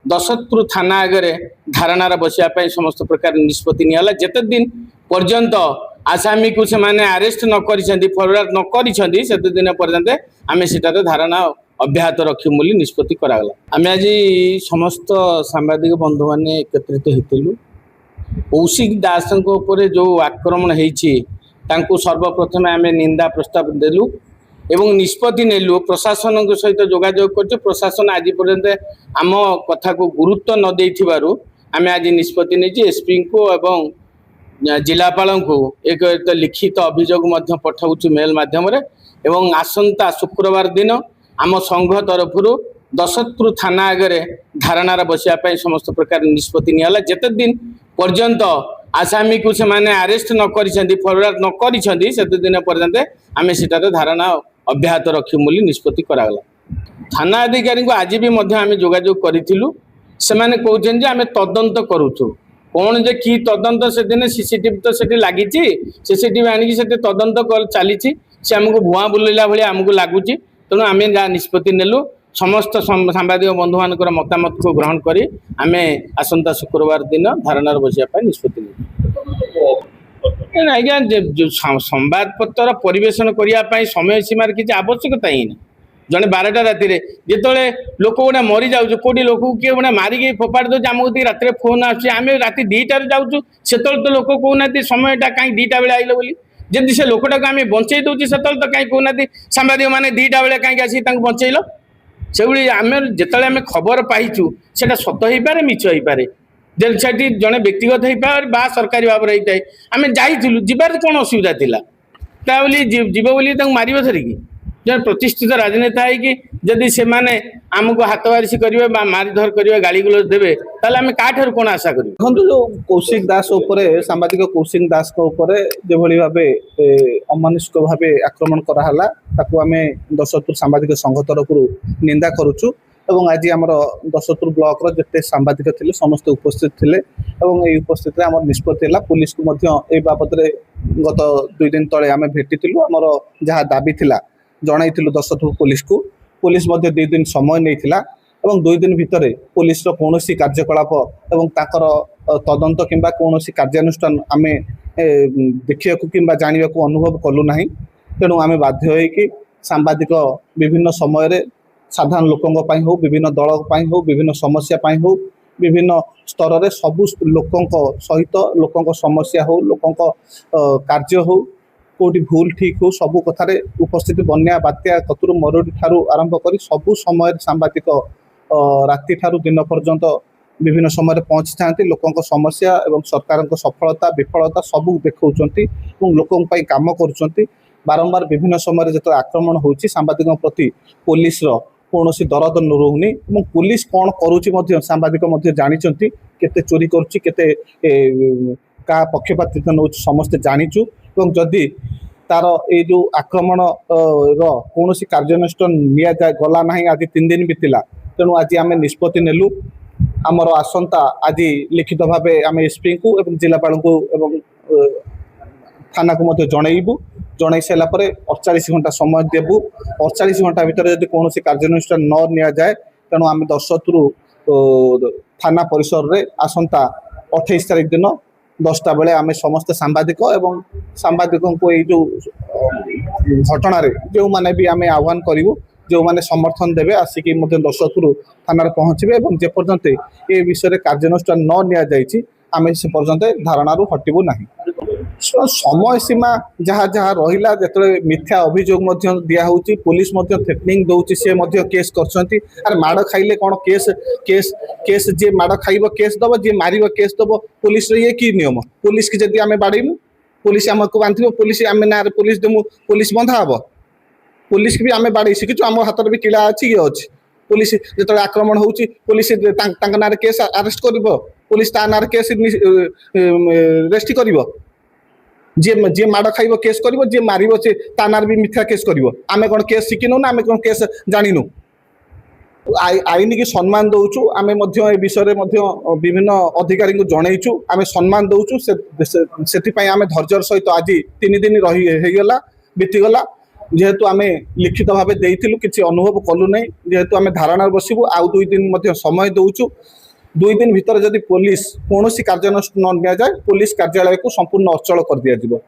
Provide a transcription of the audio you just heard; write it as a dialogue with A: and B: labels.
A: दशरथपुर थाना आगे धारणार बसापी समस्त प्रकार निष्पत्ति निला जिते दिन पर्यंत आसामी को से अरेस्ट न फरवर्ड न करते दिन पर्यंत आम से धारणा अब्याहत रखी बोली निष्पत्ति करागला। आम आज समस्त सांबादिक बंधु मैंने एकत्रित होलु। कौशिक दास जो आक्रमण हो सर्वप्रथम आम निंदा प्रस्ताव देलु एवं निष्पत्ति नेलु। प्रशासन सहित जोगाजोग कर प्रशासन आज पर्यंत आम कथा को गुरुत्व न देथिबारु आम आज निष्पत्ति नहीं एसपी को एवं जिलापाल को एक लिखित अभियोग पठाऊ मेल माध्यम एवं आसंता शुक्रवार दिन आम संघ तरफ दशरथपुर थाना आगे धारणार बसापी समस्त प्रकार निष्पत्ति निला जिते दिन पर्यंत आसामी को से अरेस्ट न फरवर्ड न करते दिन पर्यंत आम से धारणा अब्याहत रखी बोली निष्पत्ति करागला। थाना अधिकारी को आज भी आम जोगाजोग करूँ से कहते आम तदंत करुचु कौन जे कि तदंत से दिन सीसीटीवी तो से लगी सीसीटीवी आनिकी से तदंत चली से आमको भुआ बुलेला भाई आमको लगुच तेणु आम जहाँ निष्पत्ति नेलु समस्त सांबादिक बंधु मान मतामत को ग्रहण करी आम आसंता शुक्रवार दिन धारणार बसापी निष्पत्ति नेलु। आज्ञा जो संवाद पत्र परिवेशन करने समय सीमार किसी आवश्यकता ही नहीं। जड़े 12टा राति जिते लोक गोटे मरी जाऊँ कौटी लोक किए गोटे मारिक फोपाड़ दे आमको रात फोन आम राति 2टार जाऊँ से तो लोक कहना समयटा कहीं 2टा बेले आइल बोली जदि से लोकटा को आम बचे दूसरी से तो कहीं कहना सांबादिक मैंने 2टा बेले कहीं आसी बचेल से आम जिते आम खबर पाइचु से सत हो पारे मिछ हो पारे से जड़े व्यक्तिगत हो पारे सरकारी भाव में होता है आम जाइलु जीवार कौन असुविधा था जीव बोली मार धरिकी जब प्रतिष्ठित राजनेता है कि जदि से माने आमको हाथ बारिश करेंगे मारिधर करेंगे गाड़ी गुलज देवे आम क्या कौन आशा करें।
B: देखो जो कौशिक दास सांबादिक कौशिक दास जो भाव अमानुषिक भाव आक्रमण कराला आम दशरथपुर सांबादिक संघ तरफ निंदा करुचु एवं आज आम दशरथपुर ब्लॉक जिते सांबादिक थे समस्त उपस्थित थे और उपस्थित आम निष्पत्ति है पुलिस को बाबद गत 2 दिन तले आम भेटी आमर जहाँ दाबी थिला जनइलु दशरथपुर पुलिस 2 दिन समय नहीं 2 दिन भितर पुलिस कौन कार्यकलाप एवं ताकर तदंत किंबा कौन कार्यानुष्ठान आम देखा कि जाना अनुभव कलु ना तेणु आम बाध्य हो सांबादिक विभिन्न समय साधारण लोकों हो विभिन्न दल हो विभिन्न समस्या हो विभिन्न स्तर में सबू लोकों सहित लोकों समस्या हो लोकों कार्य हो कौटी भूल ठीक हो सबू कथार उपस्थित बन्या बात्या कतुर मरुड़ी ठारू आरंभ कर सबू समय सांबादिक राति ठारू दिन पर्यंत विभिन्न समय पहुँची था लोकों समस्या एवं सरकार सफलता विफलता सबू देखा लोकों काम कर बारंबार विभिन्न समय जो आक्रमण हो सांबादिकों प्रति पुलिस कौन दरद रोनी पुलिस कौन करुच्ची सांबादिक जानी केते चोरी करुच्ची क्या पक्षपातित्व नौ समस्ते जानीचु जदि तार ये जो आक्रमण कौन कार्यानुष्ठान निया जाए गला ना आज 3 दिन बीतला तेणु आज आम निष्पत्ति नेलु आमर आसंता आज लिखित भाव आम एसपी को एवं जिलापाल को एवं थाना को जनइबू जन सारापर 48 घंटा समय देवु 48 घंटा भितर जब कौन कार्यानुष्ठान न निया जाए तेणु आम दशरथपुर थाना परिसर रे आसंता 28 तारिख दिन 10टा बेले आम समस्त सांबादिक एवं सांबादिकों को ये जो घटना जो माने भी आम आह्वान करूँ जो माने समर्थन देवे आसिक दशरथपुर थाना पहुँचे जेपर्यंत ये विषय कार्यानुष्ठान न निया जाइछि आम से पर्यंत धारणारू हटबू ना। समय सीमा जहाँ जहाँ रहा जो मिथ्या अभियोग दिहूँ पुलिस थ्रेटनिंग दौर सी केस कर माड़ खाइले कौन केस केस केस जी माड़ खाइब केस दब जी मार केस दब पुलिस ये कि नियम पुलिस की जब आम बाड़ेमु पुलिस आमको बांध पुलिस आम ना पुलिस देमु पुलिस बंधा हम पुलिस की भी आम बाड़े शिखु आम हाथ में भी किला अच्छी ये अच्छी पुलिस जो आक्रमण हो पुलिस ना केस अरेस्ट कर पुलिस ता ना केस रेस्ट कर जी माड़ खाइब केस कर जी मार से ता ना भी मिथ्या केस कर आम कौन केस शिखिनु ना आम कौन केस जानिनु आईन की सम्मान दौचु आम विषय विभिन्न अधिकारी को जनईचु आम सम्मान दौचु से आम धैर्यर सहित आज 3 दिन रहीगला बीतीगला जेहेतु आम लिखित भाव देइथिलु किछि अनुभव कलु नै जेहेतु आम धारणा बसिबु आउ 2 दिन मध्य समय दउचु 2 दिन भीतर जदि पुलिस कौन कार्यानुष्ठान न निया जाए पुलिस कार्यालय को संपूर्ण अचल कर दिया जिवो।